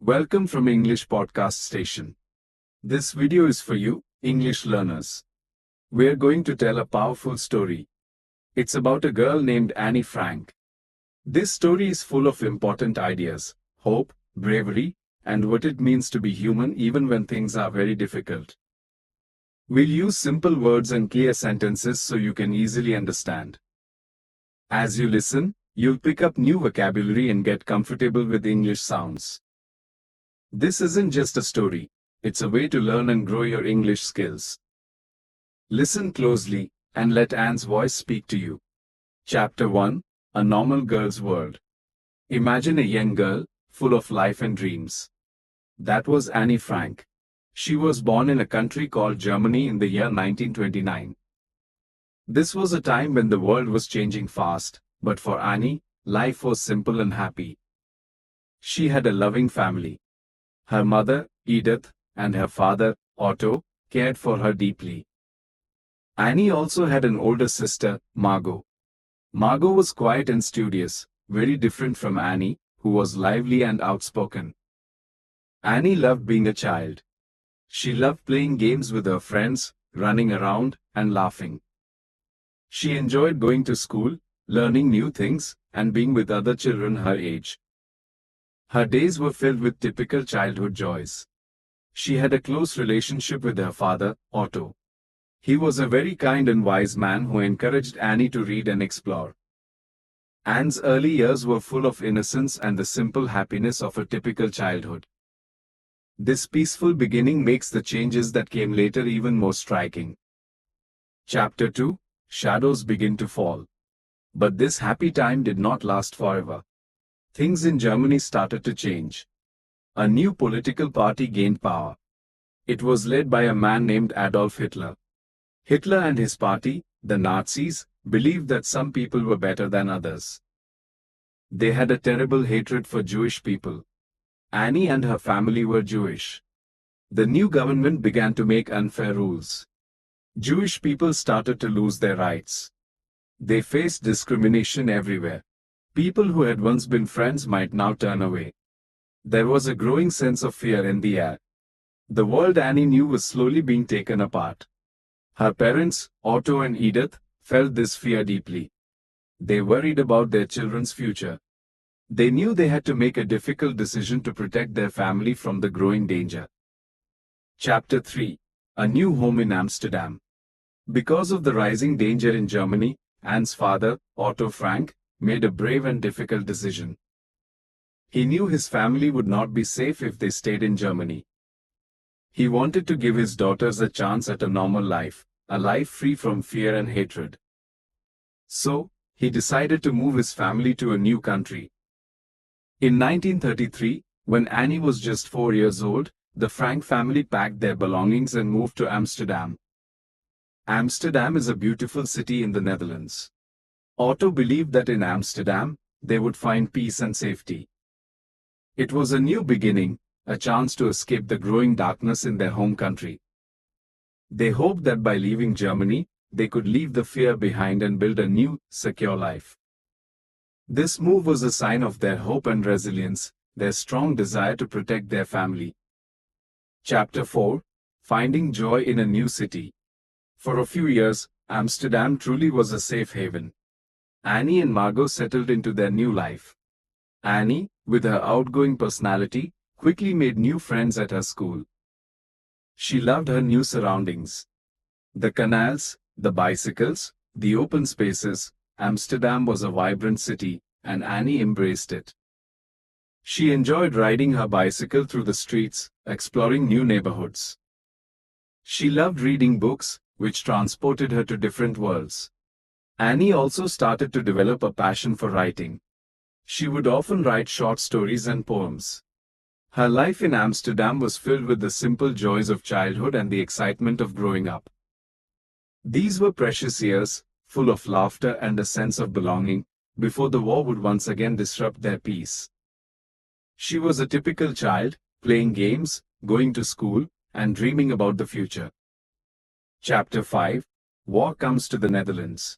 Welcome from English Podcast Station. This video is for you, English learners. We're going to tell a powerful story. It's about a girl named Annie Frank. This story is full of important ideas, hope, bravery, and what it means to be human even when things are very difficult. We'll use simple words and clear sentences so you can easily understand. As you listen, you'll pick up new vocabulary and get comfortable with English sounds. This isn't just a story, it's a way to learn and grow your English skills. Listen closely, and let Anne's voice speak to you. Chapter 1, A Normal Girl's World. Imagine a young girl, full of life and dreams. That was Annie Frank. She was born in a country called Germany in the year 1929. This was a time when the world was changing fast, but for Annie, life was simple and happy. She had a loving family. Her mother, Edith, and her father, Otto, cared for her deeply. Annie also had an older sister, Margot. Margot was quiet and studious, very different from Annie, who was lively and outspoken. Annie loved being a child. She loved playing games with her friends, running around, and laughing. She enjoyed going to school, learning new things, and being with other children her age. Her days were filled with typical childhood joys. She had a close relationship with her father, Otto. He was a very kind and wise man who encouraged Annie to read and explore. Anne's early years were full of innocence and the simple happiness of a typical childhood. This peaceful beginning makes the changes that came later even more striking. Chapter 2, Shadows Begin to Fall. But this happy time did not last forever. Things in Germany started to change. A new political party gained power. It was led by a man named Adolf Hitler. Hitler and his party, the Nazis, believed that some people were better than others. They had a terrible hatred for Jewish people. Annie and her family were Jewish. The new government began to make unfair rules. Jewish people started to lose their rights. They faced discrimination everywhere. People who had once been friends might now turn away. There was a growing sense of fear in the air. The world Annie knew was slowly being taken apart. Her parents, Otto and Edith, felt this fear deeply. They worried about their children's future. They knew they had to make a difficult decision to protect their family from the growing danger. Chapter 3, A New Home in Amsterdam. Because of the rising danger in Germany, Anne's father, Otto Frank, made a brave and difficult decision. He knew his family would not be safe if they stayed in Germany. He wanted to give his daughters a chance at a normal life, a life free from fear and hatred. So, he decided to move his family to a new country. In 1933, when Annie was just 4 years old, the Frank family packed their belongings and moved to Amsterdam. Amsterdam is a beautiful city in the Netherlands. Otto believed that in Amsterdam, they would find peace and safety. It was a new beginning, a chance to escape the growing darkness in their home country. They hoped that by leaving Germany, they could leave the fear behind and build a new, secure life. This move was a sign of their hope and resilience, their strong desire to protect their family. Chapter 4, Finding Joy in a New City. For a few years, Amsterdam truly was a safe haven. Annie and Margot settled into their new life. Annie, with her outgoing personality, quickly made new friends at her school. She loved her new surroundings. The canals, the bicycles, the open spaces. Amsterdam was a vibrant city, and Annie embraced it. She enjoyed riding her bicycle through the streets, exploring new neighborhoods. She loved reading books, which transported her to different worlds. Annie also started to develop a passion for writing. She would often write short stories and poems. Her life in Amsterdam was filled with the simple joys of childhood and the excitement of growing up. These were precious years, full of laughter and a sense of belonging, before the war would once again disrupt their peace. She was a typical child, playing games, going to school, and dreaming about the future. Chapter 5, War Comes to the Netherlands.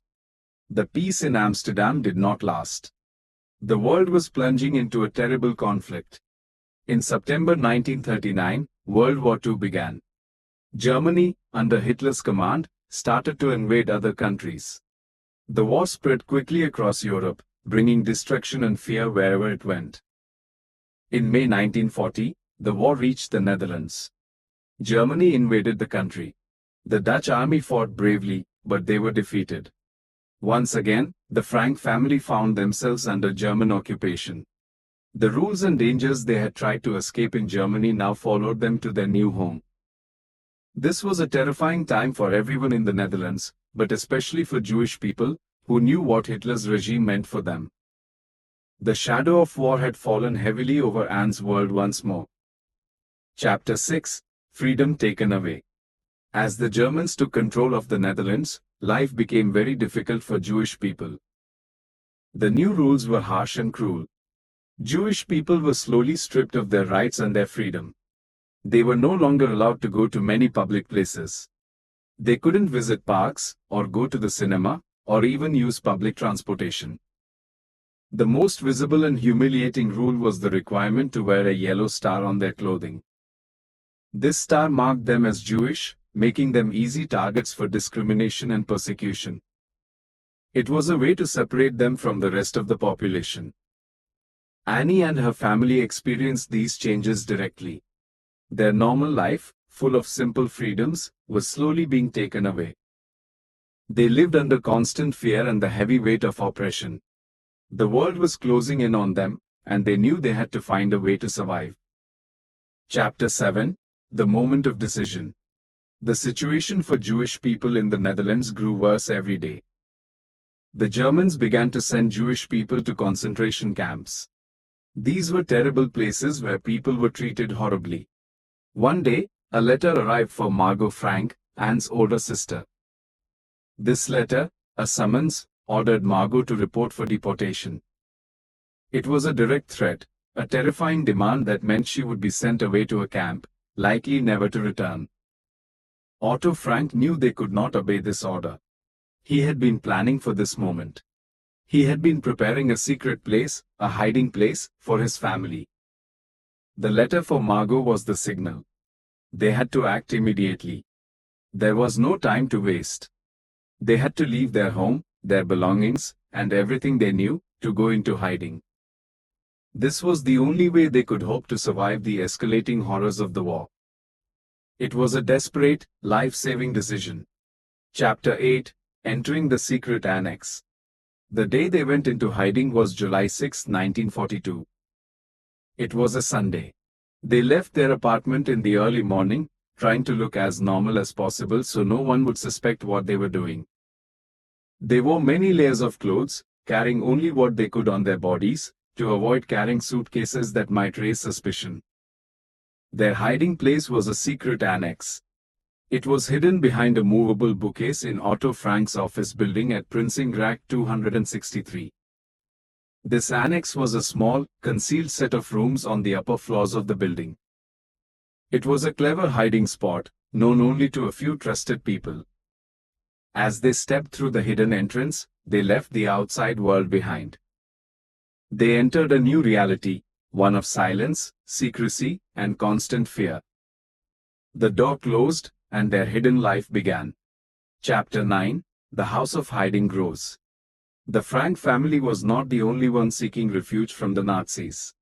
The peace in Amsterdam did not last. The world was plunging into a terrible conflict. In September 1939, World War II began. Germany, under Hitler's command, started to invade other countries. The war spread quickly across Europe, bringing destruction and fear wherever it went. In May 1940, the war reached the Netherlands. Germany invaded the country. The Dutch army fought bravely, but they were defeated. Once again, the Frank family found themselves under German occupation. The rules and dangers they had tried to escape in Germany now followed them to their new home. This was a terrifying time for everyone in the Netherlands, but especially for Jewish people, who knew what Hitler's regime meant for them. The shadow of war had fallen heavily over Anne's world once more. Chapter 6: Freedom Taken Away. As the Germans took control of the Netherlands, life became very difficult for Jewish people. The new rules were harsh and cruel. Jewish people were slowly stripped of their rights and their freedom. They were no longer allowed to go to many public places. They couldn't visit parks, or go to the cinema, or even use public transportation. The most visible and humiliating rule was the requirement to wear a yellow star on their clothing. This star marked them as Jewish, making them easy targets for discrimination and persecution. It was a way to separate them from the rest of the population. Annie and her family experienced these changes directly. Their normal life, full of simple freedoms, was slowly being taken away. They lived under constant fear and the heavy weight of oppression. The world was closing in on them, and they knew they had to find a way to survive. Chapter 7: The Moment of Decision. The situation for Jewish people in the Netherlands grew worse every day. The Germans began to send Jewish people to concentration camps. These were terrible places where people were treated horribly. One day, a letter arrived for Margot Frank, Anne's older sister. This letter, a summons, ordered Margot to report for deportation. It was a direct threat, a terrifying demand that meant she would be sent away to a camp, likely never to return. Otto Frank knew they could not obey this order. He had been planning for this moment. He had been preparing a secret place, a hiding place, for his family. The letter for Margot was the signal. They had to act immediately. There was no time to waste. They had to leave their home, their belongings, and everything they knew, to go into hiding. This was the only way they could hope to survive the escalating horrors of the war. It was a desperate, life-saving decision. Chapter 8: Entering the Secret Annex. The day they went into hiding was July 6, 1942. It was a Sunday. They left their apartment in the early morning, trying to look as normal as possible so no one would suspect what they were doing. They wore many layers of clothes, carrying only what they could on their bodies, to avoid carrying suitcases that might raise suspicion. Their hiding place was a secret annex. It was hidden behind a movable bookcase in Otto Frank's office building at Prinsengracht 263. This annex was a small, concealed set of rooms on the upper floors of the building. It was a clever hiding spot, known only to a few trusted people. As they stepped through the hidden entrance, they left the outside world behind. They entered a new reality, one of silence, secrecy, and constant fear. The door closed, and their hidden life began. Chapter 9: The House of Hiding Grows. The Frank family was not the only one seeking refuge from the Nazis.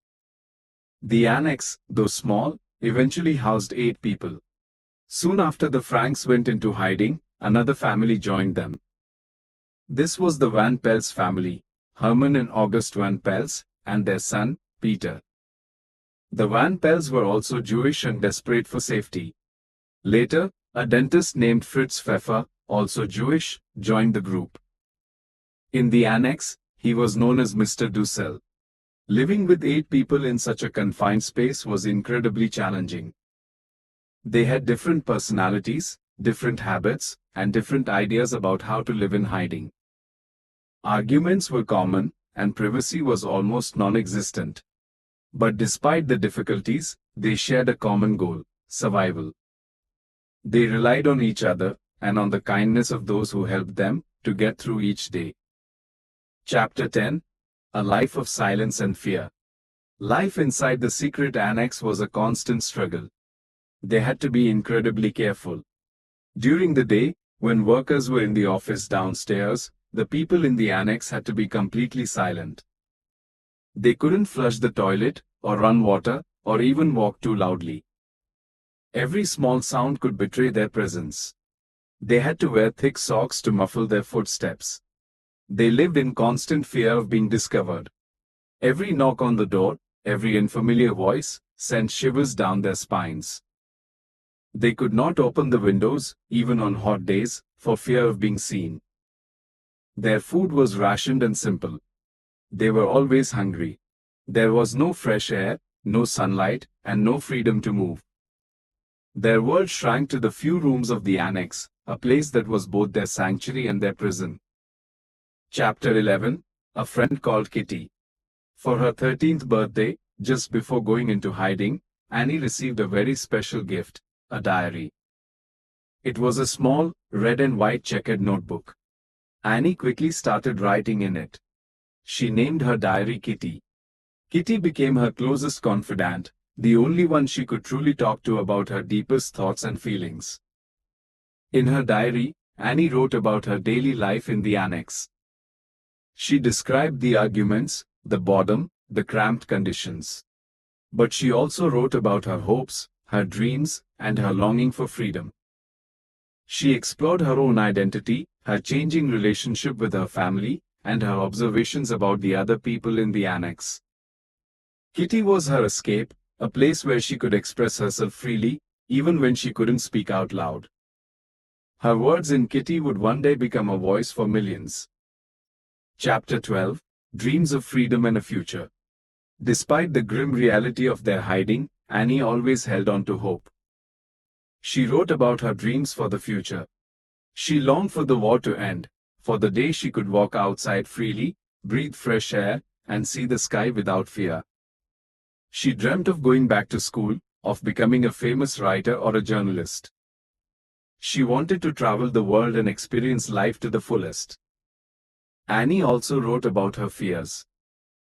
The annex, though small, eventually housed 8 people. Soon after the Franks went into hiding, another family joined them. This was the Van Pels family, Herman and August Van Pels, and their son, Peter. The Van Pels were also Jewish and desperate for safety. Later, a dentist named Fritz Pfeffer, also Jewish, joined the group. In the annex, he was known as Mr. Dussel. Living with 8 people in such a confined space was incredibly challenging. They had different personalities, different habits, and different ideas about how to live in hiding. Arguments were common, and privacy was almost non-existent. But despite the difficulties, they shared a common goal: survival. They relied on each other, and on the kindness of those who helped them, to get through each day. Chapter 10: A Life of Silence and Fear. Life inside the secret annex was a constant struggle. They had to be incredibly careful. During the day, when workers were in the office downstairs, the people in the annex had to be completely silent. They couldn't flush the toilet, or run water, or even walk too loudly. Every small sound could betray their presence. They had to wear thick socks to muffle their footsteps. They lived in constant fear of being discovered. Every knock on the door, every unfamiliar voice, sent shivers down their spines. They could not open the windows, even on hot days, for fear of being seen. Their food was rationed and simple. They were always hungry. There was no fresh air, no sunlight, and no freedom to move. Their world shrank to the few rooms of the annex, a place that was both their sanctuary and their prison. Chapter 11. A friend called Kitty. For her 13th birthday, just before going into hiding, Annie received a very special gift, a diary. It was a small, red and white checkered notebook. Annie quickly started writing in it. She named her diary Kitty. Kitty became her closest confidant, the only one she could truly talk to about her deepest thoughts and feelings. In her diary, Annie wrote about her daily life in the annex. She described the arguments, the boredom, the cramped conditions. But she also wrote about her hopes, her dreams, and her longing for freedom. She explored her own identity, her changing relationship with her family, and her observations about the other people in the annex. Kitty was her escape, a place where she could express herself freely, even when she couldn't speak out loud. Her words in Kitty would one day become a voice for millions. Chapter 12. Dreams of Freedom and a Future. Despite the grim reality of their hiding, Annie always held on to hope. She wrote about her dreams for the future. She longed for the war to end, for the day she could walk outside freely, breathe fresh air, and see the sky without fear. She dreamt of going back to school, of becoming a famous writer or a journalist. She wanted to travel the world and experience life to the fullest. Annie also wrote about her fears.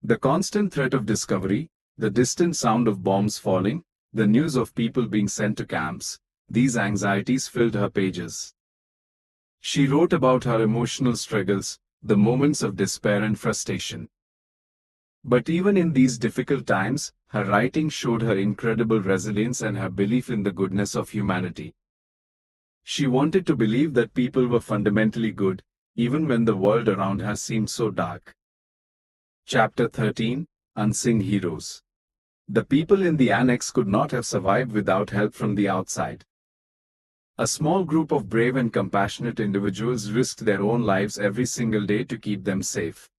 The constant threat of discovery, the distant sound of bombs falling, the news of people being sent to camps, these anxieties filled her pages. She wrote about her emotional struggles, the moments of despair and frustration. But even in these difficult times, her writing showed her incredible resilience and her belief in the goodness of humanity. She wanted to believe that people were fundamentally good, even when the world around her seemed so dark. Chapter 13. Unseen Heroes. The people in the annex could not have survived without help from the outside. A small group of brave and compassionate individuals risked their own lives every single day to keep them safe.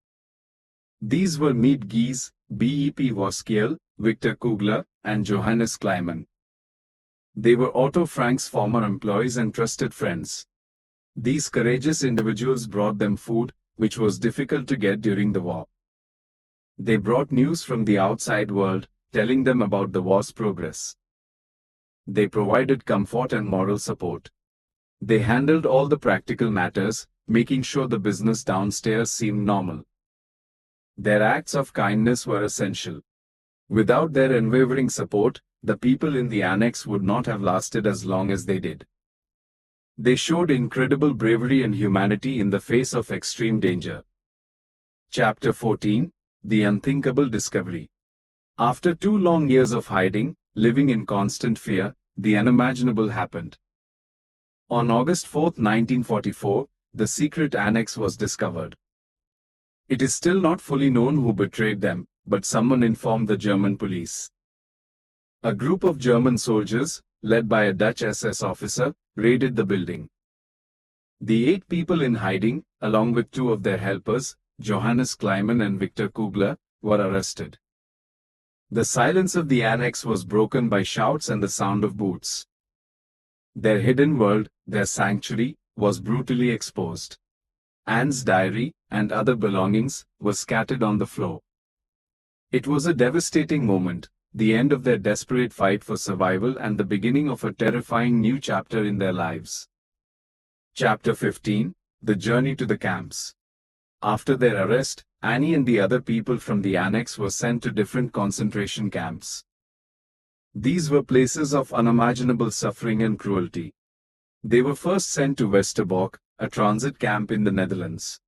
These were Meet Gies, B.E.P. Voskiel, Victor Kugler, and Johannes Kleiman. They were Otto Frank's former employees and trusted friends. These courageous individuals brought them food, which was difficult to get during the war. They brought news from the outside world, telling them about the war's progress. They provided comfort and moral support. They handled all the practical matters, making sure the business downstairs seemed normal. Their acts of kindness were essential. Without their unwavering support, the people in the annex would not have lasted as long as they did. They showed incredible bravery and humanity in the face of extreme danger. Chapter 14. The Unthinkable Discovery. After 2 long years of hiding, living in constant fear, the unimaginable happened. On August 4, 1944, the secret annex was discovered. It is still not fully known who betrayed them, but someone informed the German police. A group of German soldiers, led by a Dutch SS officer, raided the building. The 8 people in hiding, along with 2 of their helpers, Johannes Kleiman and Victor Kugler, were arrested. The silence of the annex was broken by shouts and the sound of boots. Their hidden world, their sanctuary, was brutally exposed. Anne's diary, and other belongings, were scattered on the floor. It was a devastating moment, the end of their desperate fight for survival and the beginning of a terrifying new chapter in their lives. Chapter 15. The Journey to the Camps. After their arrest, Annie and the other people from the annex were sent to different concentration camps. These were places of unimaginable suffering and cruelty. They were first sent to Westerbork, a transit camp in the Netherlands.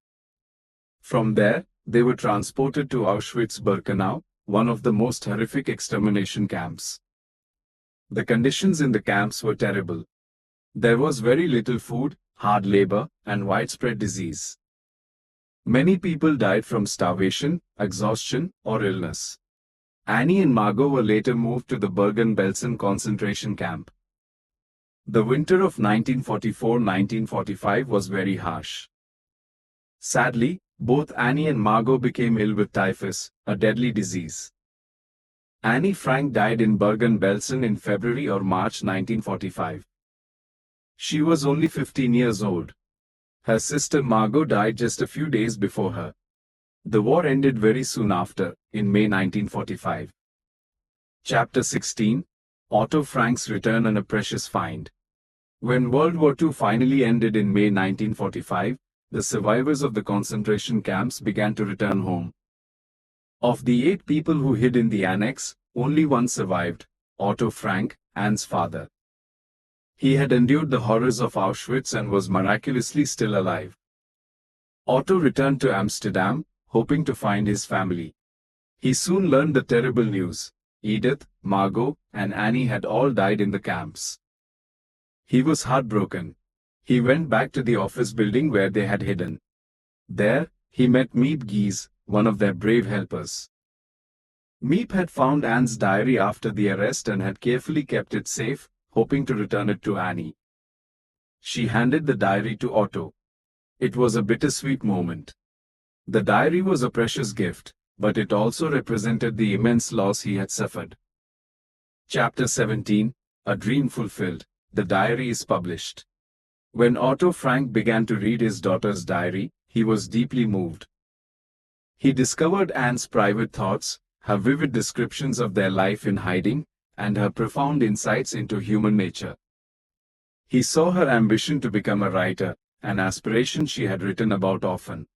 From there, they were transported to Auschwitz-Birkenau, one of the most horrific extermination camps. The conditions in the camps were terrible. There was very little food, hard labor, and widespread disease. Many people died from starvation, exhaustion, or illness. Annie and Margot were later moved to the Bergen-Belsen concentration camp. The winter of 1944-1945 was very harsh. Sadly, both Annie and Margot became ill with typhus, a deadly disease. Annie Frank died in Bergen-Belsen in February or March 1945. She was only 15 years old. Her sister Margot died just a few days before her. The war ended very soon after, in May 1945. Chapter 16: Otto Frank's Return and a Precious Find. When World War II finally ended in May 1945, the survivors of the concentration camps began to return home. Of the 8 people who hid in the annex, only one survived, Otto Frank, Anne's father. He had endured the horrors of Auschwitz and was miraculously still alive. Otto returned to Amsterdam, hoping to find his family. He soon learned the terrible news. Edith, Margot, and Annie had all died in the camps. He was heartbroken. He went back to the office building where they had hidden. There, he met Miep Gies, one of their brave helpers. Miep had found Anne's diary after the arrest and had carefully kept it safe, hoping to return it to Annie. She handed the diary to Otto. It was a bittersweet moment. The diary was a precious gift, but it also represented the immense loss he had suffered. Chapter 17: A Dream Fulfilled. The diary is published. When Otto Frank began to read his daughter's diary, he was deeply moved. He discovered Anne's private thoughts, her vivid descriptions of their life in hiding, and her profound insights into human nature. He saw her ambition to become a writer, an aspiration she had written about often.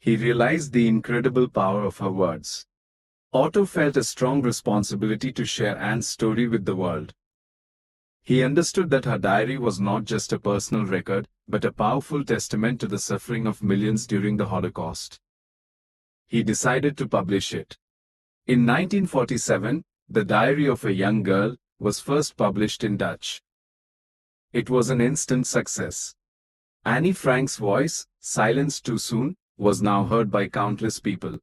He realized the incredible power of her words. Otto felt a strong responsibility to share Anne's story with the world. He understood that her diary was not just a personal record, but a powerful testament to the suffering of millions during the Holocaust. He decided to publish it. In 1947, The Diary of a Young Girl was first published in Dutch. It was an instant success. Annie Frank's voice, silenced too soon, was now heard by countless people.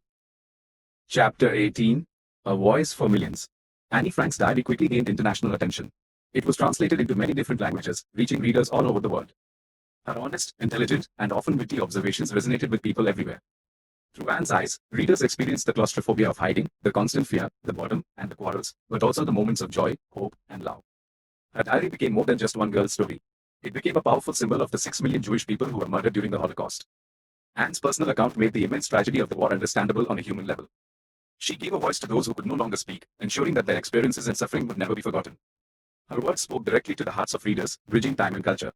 Chapter 18: A Voice for Millions. Annie Frank's diary quickly gained international attention. It was translated into many different languages, reaching readers all over the world. Her honest, intelligent, and often witty observations resonated with people everywhere. Through Anne's eyes, readers experienced the claustrophobia of hiding, the constant fear, the boredom, and the quarrels, but also the moments of joy, hope, and love. Her diary became more than just one girl's story. It became a powerful symbol of the 6 million Jewish people who were murdered during the Holocaust. Anne's personal account made the immense tragedy of the war understandable on a human level. She gave a voice to those who could no longer speak, ensuring that their experiences and suffering would never be forgotten. Her words spoke directly to the hearts of readers, bridging time and culture.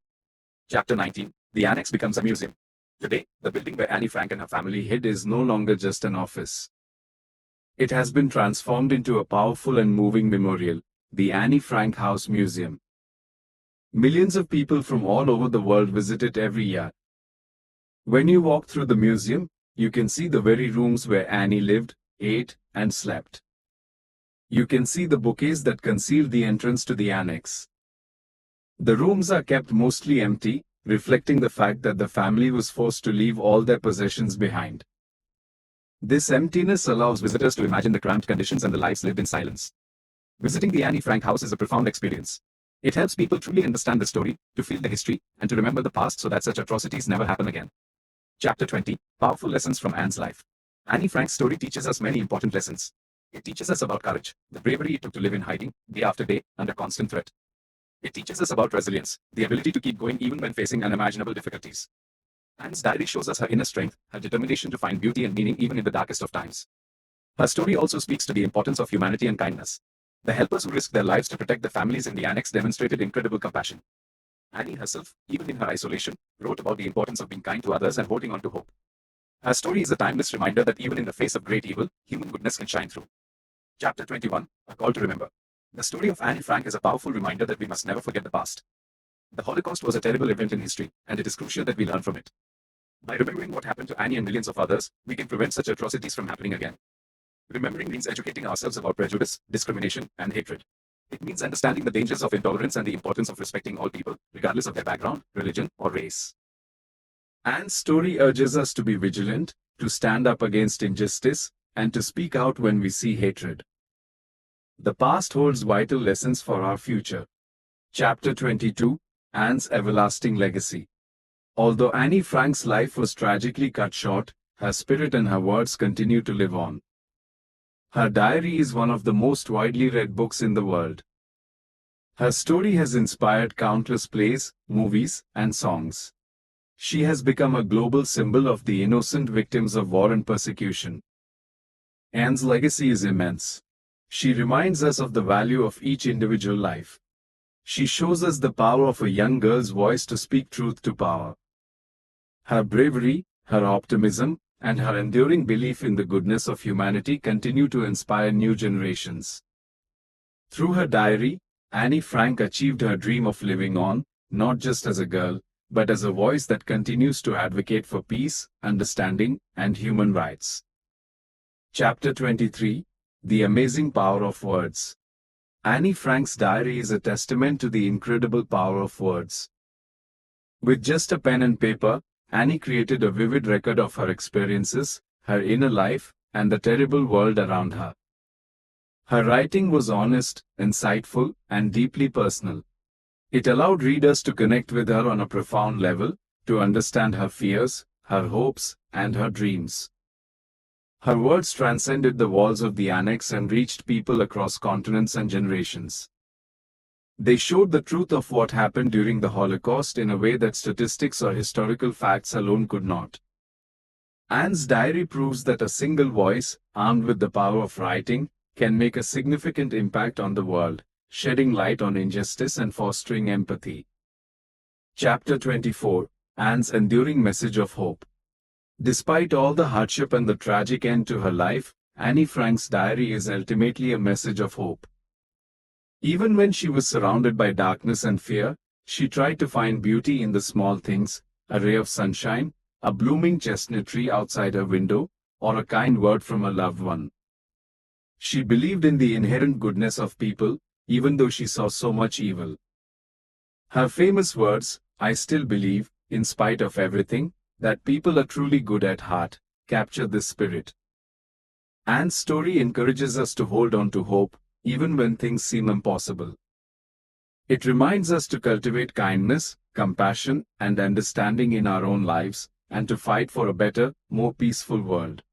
Chapter 19: The Annex becomes a museum. Today, the building where Annie Frank and her family hid is no longer just an office. It has been transformed into a powerful and moving memorial, the Annie Frank House Museum. Millions of people from all over the world visit it every year. When you walk through the museum, you can see the very rooms where Annie lived, ate, and slept. You can see the bouquets that concealed the entrance to the annex. The rooms are kept mostly empty, reflecting the fact that the family was forced to leave all their possessions behind. This emptiness allows visitors to imagine the cramped conditions and the lives lived in silence. Visiting the Annie Frank house is a profound experience. It helps people truly understand the story, to feel the history, and to remember the past so that such atrocities never happen again. Chapter 20: Powerful Lessons from Anne's Life. Annie Frank's story teaches us many important lessons. It teaches us about courage, the bravery it took to live in hiding, day after day, under constant threat. It teaches us about resilience, the ability to keep going even when facing unimaginable difficulties. Anne's diary shows us her inner strength, her determination to find beauty and meaning even in the darkest of times. Her story also speaks to the importance of humanity and kindness. The helpers who risked their lives to protect the families in the annex demonstrated incredible compassion. Annie herself, even in her isolation, wrote about the importance of being kind to others and holding on to hope. Her story is a timeless reminder that even in the face of great evil, human goodness can shine through. Chapter 21, A Call to Remember. The story of Anne Frank is a powerful reminder that we must never forget the past. The Holocaust was a terrible event in history, and it is crucial that we learn from it. By remembering what happened to Annie and millions of others, we can prevent such atrocities from happening again. Remembering means educating ourselves about prejudice, discrimination, and hatred. It means understanding the dangers of intolerance and the importance of respecting all people, regardless of their background, religion, or race. Anne's story urges us to be vigilant, to stand up against injustice, and to speak out when we see hatred. The past holds vital lessons for our future. Chapter 22, Anne's Everlasting Legacy. Although Annie Frank's life was tragically cut short, her spirit and her words continue to live on. Her diary is one of the most widely read books in the world. Her story has inspired countless plays, movies, and songs. She has become a global symbol of the innocent victims of war and persecution. Anne's legacy is immense. She reminds us of the value of each individual life. She shows us the power of a young girl's voice to speak truth to power. Her bravery, her optimism, and her enduring belief in the goodness of humanity continue to inspire new generations. Through her diary, Annie Frank achieved her dream of living on, not just as a girl, but as a voice that continues to advocate for peace, understanding, and human rights. Chapter 23, The Amazing Power of Words. Annie Frank's diary is a testament to the incredible power of words. With just a pen and paper, Annie created a vivid record of her experiences, her inner life, and the terrible world around her. Her writing was honest, insightful, and deeply personal. It allowed readers to connect with her on a profound level, to understand her fears, her hopes, and her dreams. Her words transcended the walls of the annex and reached people across continents and generations. They showed the truth of what happened during the Holocaust in a way that statistics or historical facts alone could not. Anne's diary proves that a single voice, armed with the power of writing, can make a significant impact on the world, shedding light on injustice and fostering empathy. Chapter 24, Anne's Enduring Message of Hope. Despite all the hardship and the tragic end to her life, Annie Frank's diary is ultimately a message of hope. Even when she was surrounded by darkness and fear, she tried to find beauty in the small things, a ray of sunshine, a blooming chestnut tree outside her window, or a kind word from a loved one. She believed in the inherent goodness of people, even though she saw so much evil. Her famous words, "I still believe, in spite of everything, that people are truly good at heart," capture this spirit. Anne's story encourages us to hold on to hope, even when things seem impossible. It reminds us to cultivate kindness, compassion, and understanding in our own lives, and to fight for a better, more peaceful world.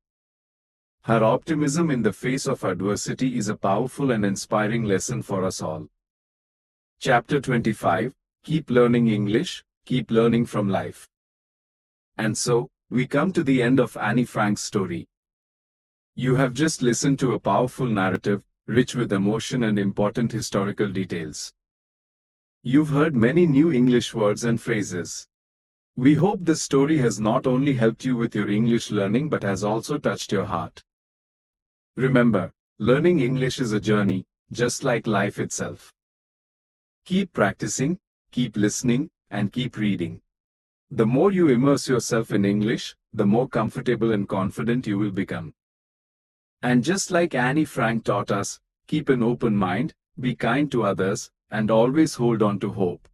Her optimism in the face of adversity is a powerful and inspiring lesson for us all. Chapter 25, Keep Learning English, Keep Learning from Life. And so, we come to the end of Annie Frank's story. You have just listened to a powerful narrative, rich with emotion and important historical details. You've heard many new English words and phrases. We hope this story has not only helped you with your English learning but has also touched your heart. Remember, learning English is a journey, just like life itself. Keep practicing, keep listening, and keep reading. The more you immerse yourself in English, the more comfortable and confident you will become. And just like Annie Frank taught us, keep an open mind, be kind to others, and always hold on to hope.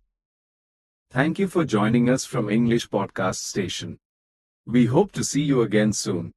Thank you for joining us from English Podcast Station. We hope to see you again soon.